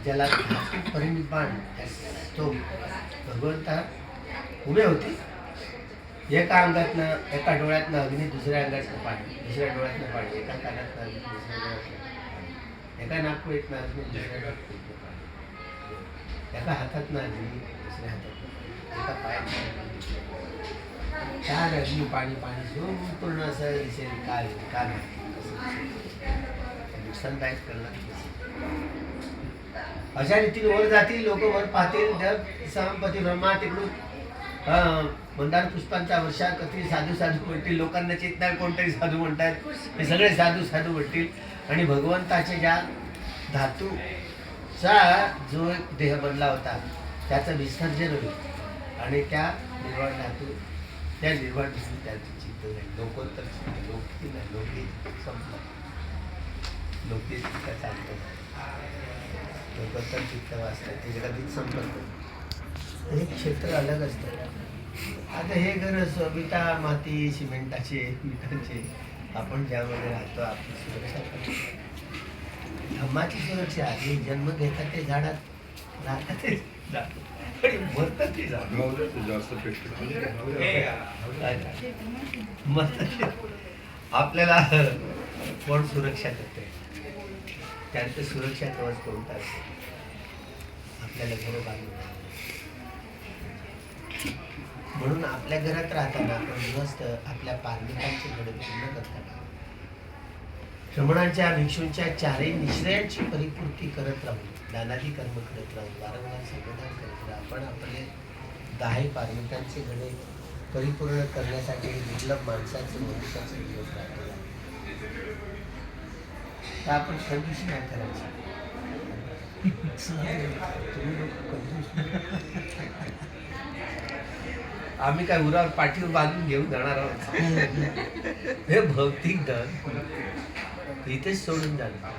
[SPEAKER 2] ज्याला परिनिब्बाण तो भगवंता उभे होते. एका अंगातनं, एका डोळ्यातनं अग्नी, दुसऱ्या अंगातनं पाणी, दुसऱ्या डोळ्यातनं पाणी, एका कानातनं अग्नी, दुसऱ्या डोळ्यातनं पाणी, एका नागपुडीतनं अग्नी, दुसऱ्या नागपुडीतनं पाणी, एका हातातनं अग्नी, दुसऱ्या हातातनं, एका पायातनं चार अग्नी, पाणी संपूर्ण असं दिसेल. काय नुकसानदायक करणार अशा रीतीने वर जातील लोक, वर पाहतील. जग समपती ब्रह्मा तिकडून मंदार पुष्पांचा वर्षा कधी साधू म्हणतील. लोकांना चित नाही कोणतरी साधू म्हणतात, हे सगळे साधू म्हणतील. आणि भगवंताच्या ज्या धातूचा जो एक देह बनला होता त्याचं विसर्जन होईल आणि त्या निर्वाण धातू, त्या निर्वाण धातू त्यांची चित्त जाईल. लोकोत्तर लोकी नाही, लोकी संपलं, लोकी चित्त चालतं, लोकोत्तर चित्त वाचतं, ते कधीच संपत नाही. हे क्षेत्र अलग असतं. आता हे घर विटा, माती, सिमेंटाचे, विटांचे, आपण ज्यामध्ये राहतो आपली सुरक्षा करतो. धम्माची सुरक्षा, जे जन्म घेतात ते झाडात राहतात, ते मरतात ते झाड. आपल्याला कोण सुरक्षा करते? त्यांचं सुरक्षा कवच कोणतं असते? आपल्याला घर बांधून. म्हणून आपल्या घरात राहताना आपण मस्त आपल्या पारमितांचे घडे पूर्ण करताना श्रमणांच्या, भिक्षूंच्या चारही निश्रयांची परिपूर्ती करत राहू, दानादी कर्म करत राहू, वारंवार संबोधन करत राहू. आपण आपले 10 पारमितांचे घडे परिपूर्ण करण्यासाठी दुर्लभ माणसाचं, मनुष्याचं दिवस राहतो. तर आपण कंडिशन नाही करायची. तुम्ही लोक आम्ही काय उरावर पाठीवर बांधून घेऊन जाणार आहोत? हे भौतिक धन इथेच सोडून जाणार.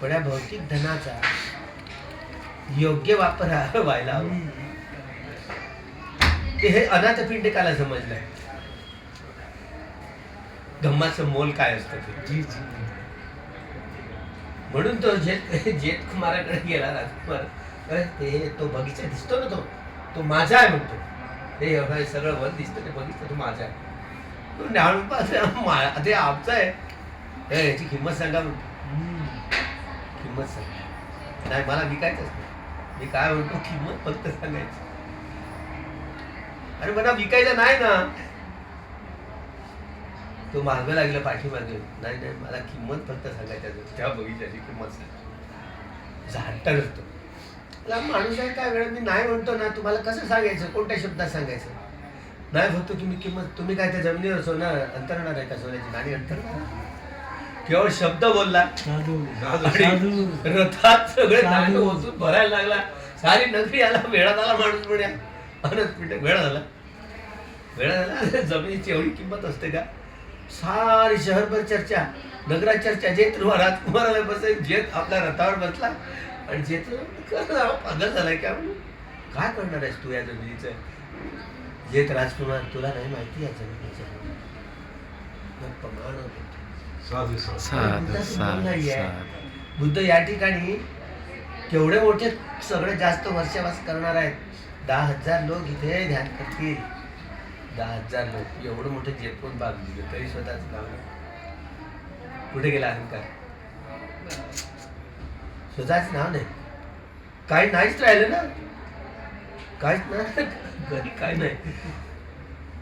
[SPEAKER 2] पण या भौतिक धनाचा योग्य वापर व्हायला हवा. हे अनाथपिंडिकाला समजलंय धम्माचं मोल काय असतं ते. म्हणून तो जेत कुमाराकडे गेला, राजकुमार ते तो बगीचा दिसतो ना, तो माझा आहे म्हणतो. हे एवढं सगळं वन दिसतं, ते बगीचा तो माझा आहे. तो न्याळून पाहतो ते आमचं आहे, याची किंमत सांगा म्हणतो. किंमत सांगा नाही, मला विकायचंच नाही. मी काय म्हणतो, किंमत फक्त सांगायची. अरे मला विकायचं नाही ना. तो मागं लागला पाठीमागे, नाही मला किंमत फक्त सांगायचं, त्या बगीच्याची किंमत सांग. झाडता नसतो माणूस आहे. काय वेळ मी नाही म्हणतो ना, तुम्हाला कसं सांगायचं, कोणत्या शब्दात सांगायचं? नाही फक्त तुम्ही किंमत, तुम्ही काय त्या जमिनीवर सोनं अंतरणार आहे का? सोन्याची नाणी अंतरणार? केवळ शब्द बोलला, रथात सगळे नाणी ओतून भरायला लागला. सारी नगरी आला, वेळा झाला माणूस म्हणा. अनंत मिनिट वेळा झाला. जमिनीची एवढी किंमत असते का? सारी शहरभर चर्चा, नगरात चर्चा. जे राजकुमाराला बसेल, जे आपल्या रथावर बसला आणि जे पागल झालाय का म्हणून काय करणार आहेस तू या जमिनीचं? जेत राजकुमार, तुला नाही माहिती या जमिनीचं प्रमाण
[SPEAKER 1] साधू साधू
[SPEAKER 5] साधू साधू
[SPEAKER 2] बुद्ध या ठिकाणी केवढे मोठे सगळ्यात जास्त वर्षावास करणार आहेत. 10,000 लोक इथे ध्यान करतील. 10,000 लोक एवढं मोठं जेपून बाग दिलं तरी स्वतःच नाव नाही. कुठे गेला अहंकार? स्वतःच नाव नाही, काही नाहीच राहिलं ना. काहीच नाही घरी, काय नाही.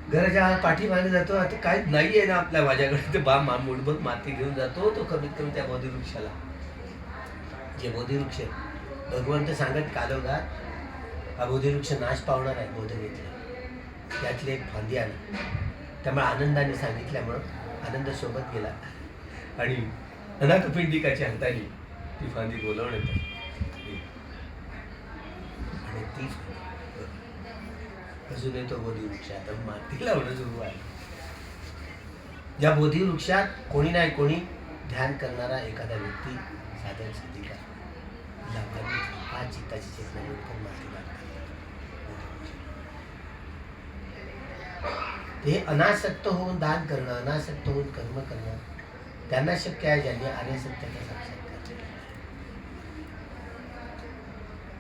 [SPEAKER 2] घराच्या पाठीमागे जातो, आता काहीच नाही आहे ना आपल्या माझ्याकडे. ते मुठभर माती घेऊन जातो तो कमीत कमी त्या बोधिवृक्षाला. जे बोधिवृक्ष भगवंत सांगत कालवला हा बोधिवृक्ष नाश पावणार आहे बोधगीतला, त्यातली एक फांदी आली. त्यामुळे आनंदाने सांगितल्यामुळं आनंद सोबत गेला आणि अनाथपिंडिकाची हाताने ती फांदी बोलवण्यात आली. आणि ती अजूनही तो बोधिवृक्ष आता माती लावणं सुरू आहे. ज्या बोधिवृक्षात कोणी नाही कोणी ध्यान करणारा एखादा व्यक्ती साधन साधिका लाभांनी हा चित्ताची चेतना मिळून माती लागतात. ते अनासक्त होऊन दान करणं, अनासक्त होऊन कर्म करणं त्यांना शक्य आहे ज्यांनी आर्य सत्याचा साक्षात्कार केला.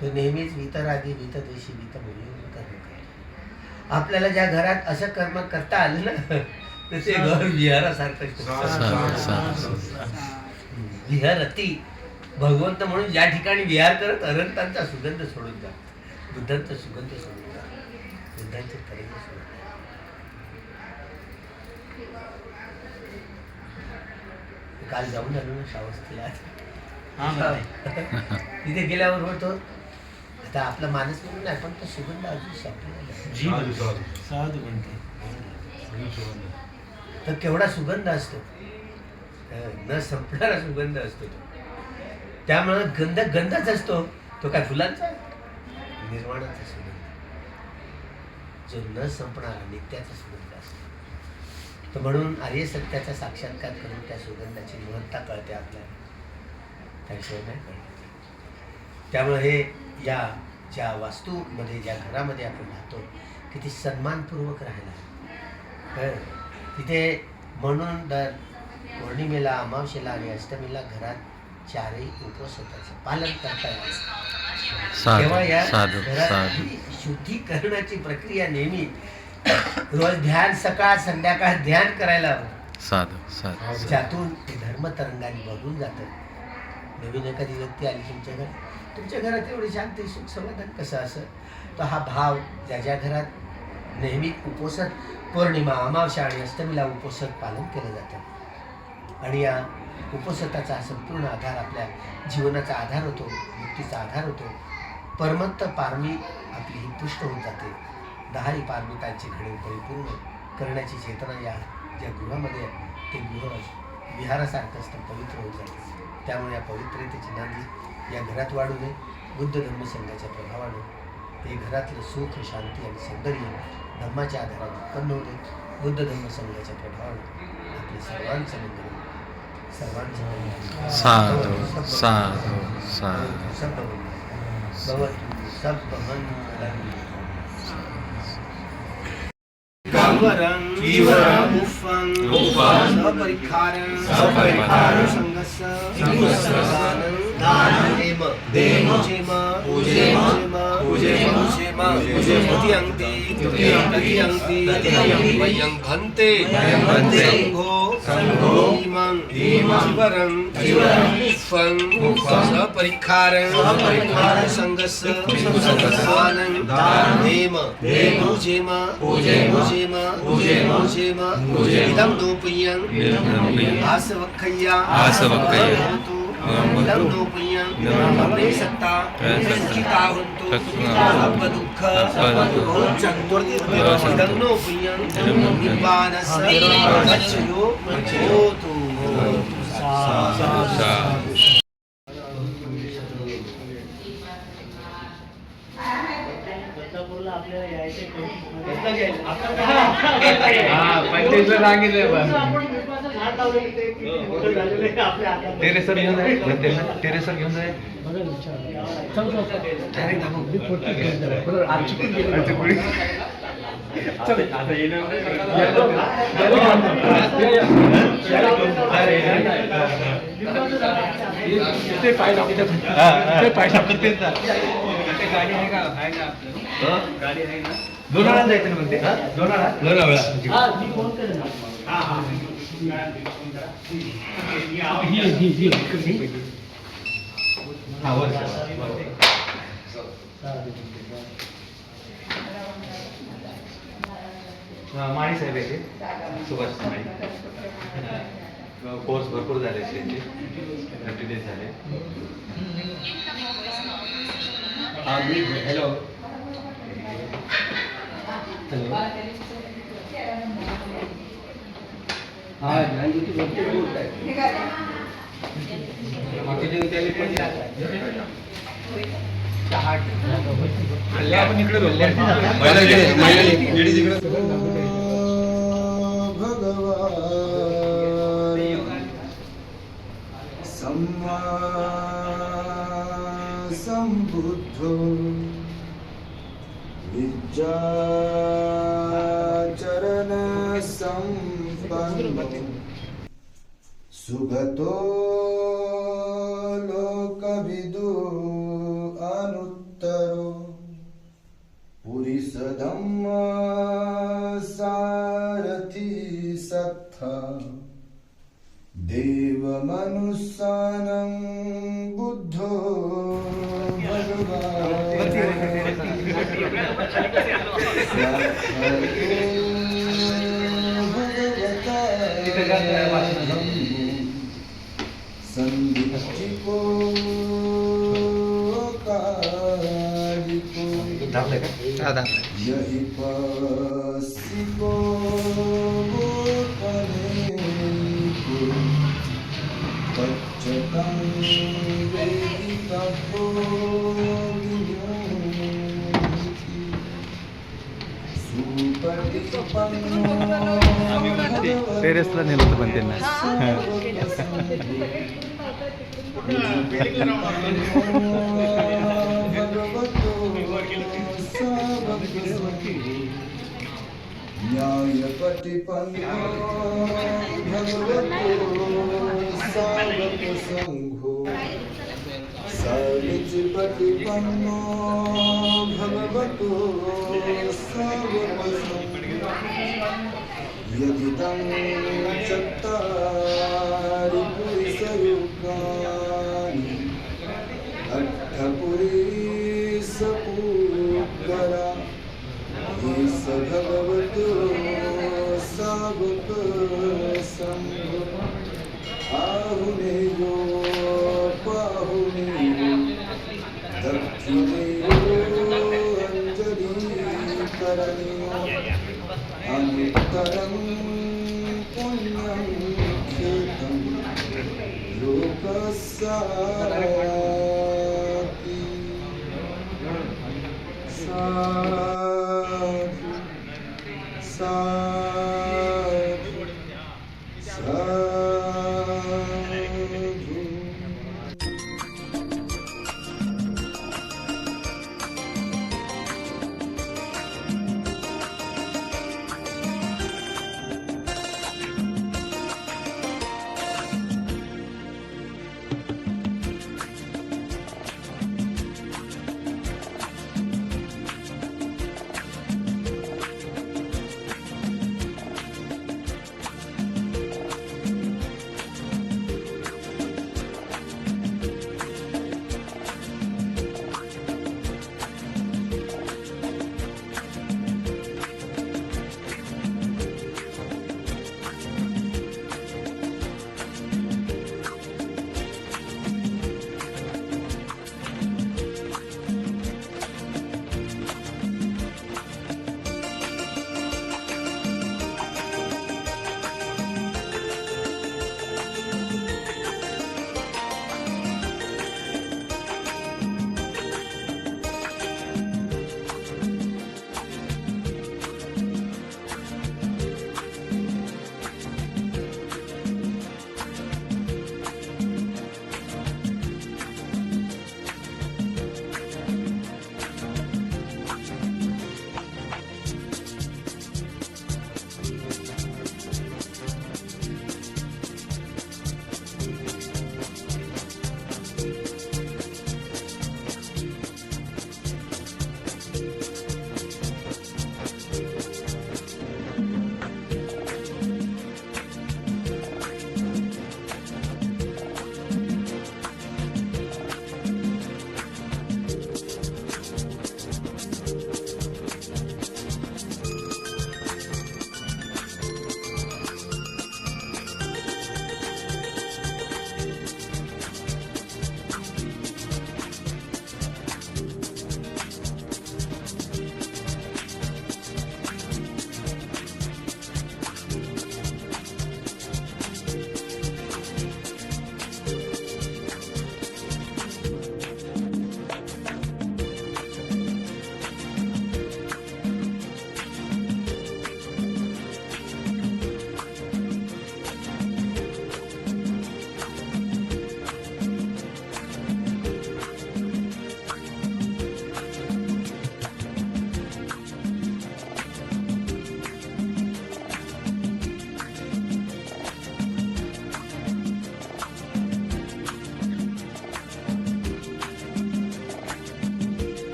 [SPEAKER 2] तो नेहमीच वितरागी वितद्वेषी वितमुनी कर्म करतो. आपल्याला ज्या घरात असं कर्म करता आलं ना तर ते घर विहारासारखं. विहारती भगवंत म्हणून ज्या ठिकाणी विहार करत अनंतांचा सुगंध सोडून जा, बुद्धांचा सुगंध सोडून जा, बुद्धांचे तरंग सोडून जा. काल जाऊन आलो ना श्रावस्तीला. तिथे गेल्यावर होतो आता आपला माणूस म्हणून नाही, पण तो सुगंध अजून
[SPEAKER 1] साधू साधू
[SPEAKER 5] साधू म्हणते.
[SPEAKER 2] तर केवढा सुगंध असतो, न संपणारा सुगंध असतो तो. त्यामुळे गंधच असतो तो. काय फुलांचा? निर्वाणाचा सुगंध, जो न संपणारा नित्याचा सुगंध असतो. तर म्हणून आर्य सत्याचा साक्षात्कार करून त्या सुगंधाची महत्ता कळते आपल्याला, त्याशिवाय नाही कळत. त्यामुळे हे या ज्या वास्तूमध्ये ज्या घरामध्ये आपण राहतो किती सन्मानपूर्वक राहायला तिथे. म्हणून दर पौर्णिमेला, अमावस्येला आणि अष्टमीला घरात 4ही उपवासाचं पालन करता येईल. तेव्हा या घरात शुद्धीकरणाची प्रक्रिया नेहमी रोज ध्यान, सकाळ संध्याकाळ ध्यान करायला हवं.
[SPEAKER 5] साधू साधू
[SPEAKER 2] ज्यातून ते धर्मतरंगाने बघून जातं. नवीन एखादी व्यक्ती आली तुमच्या घरात एवढी शांती सुख समाधान कसं असं, तर हा भाव ज्या ज्या घरात नेहमी उपवासात पौर्णिमा, अमावस्या आणि अष्टमीला उपवासात पालन केलं जातं आणि या उपवासाचा संपूर्ण आधार आपल्या जीवनाचा आधार होतो, मुक्तीचा आधार होतो. परमत्त पारमी आपली ही पुष्ट होत जाते. 10ही पारमितांची घडे परिपूर्ण करण्याची चेतना या ज्या गृहामध्ये ते गृह विहारासारखं असतं, पवित्र होत जाते. त्यामुळे या पवित्रतेची नांदी या घरात वाढू नये. बुद्ध धर्मसंघाच्या प्रभावाने हे घरातलं सुख, शांती आणि सौंदर्य धर्माच्या आधाराने उत्पन्न होते. बुद्ध धर्मसंघाच्या प्रभावाने आपले सर्वांचं मंगल, सर्वांचं
[SPEAKER 5] साधू साधू साधू
[SPEAKER 2] सब भवतु सब मंगलम.
[SPEAKER 1] ईवरं
[SPEAKER 2] उफ़ं
[SPEAKER 1] सपरिखारं
[SPEAKER 2] संघस्य दानं देम वयं भन्ते संघो इमं जीवरं उफ़ं सपरिखारं संघस्य दानं देम इदं दोपयं आसवक्खय्या इदं दोपयं अपने सत्ता सुखिता हन्तु सब दुःख इदं दोपयं निब्बानस्य गच्छयो होतु.
[SPEAKER 3] बदलापूरला आपल्या
[SPEAKER 5] पंचायतला सांगितलंय बा.
[SPEAKER 3] आपण पिंपळाचं झाड लावलेलं ते किती मोठं झालेलं आहे आपल्या हातात.
[SPEAKER 5] टेरेसवर घेऊन जाय टेरेसवर घेऊन जाय. लोणावळा जायचं ना म्हणते. लोणावळा
[SPEAKER 3] हा, मी फोन करेन.
[SPEAKER 5] माळी साहेब आहे सुभाष माळी. कोर्स भरपूर झाले त्यांचे 30 days झाले.
[SPEAKER 2] हॅलो हा ज्ञानज्योती भरपूर बोलत आहे.
[SPEAKER 5] आपण इकडे
[SPEAKER 6] सम्मा सम्बुद्धो विद्याचरण सम्पन्नो सुगतो लोकविदु अनुत्तरो पुरिसधम्म सारथि सत्था देवमनुस्सानं बुद्धो संदिष्टिको कालिको यहि पस्सिको कनेको तच्चतं वेदितव्यो विमुक्ति सुपटिपन्नो
[SPEAKER 5] टेरेसला नेलं होतं पण त्यांना.
[SPEAKER 6] न्यायपटिपन्नो भगवतो सावकसंघो सर्वचिपटिपन्नो भगवतो सावकसंघो यदिदं चत्तारि पुरुषयुगानि अट्ठपुरीसपूकरा स भगवतो सावकसंघो आहुनेयो पाहुनेयो दक्षिणेयो अंजलिकरणेयो अनुत्तरं पुण्यं क्षेत्रं लोकस्यापि सा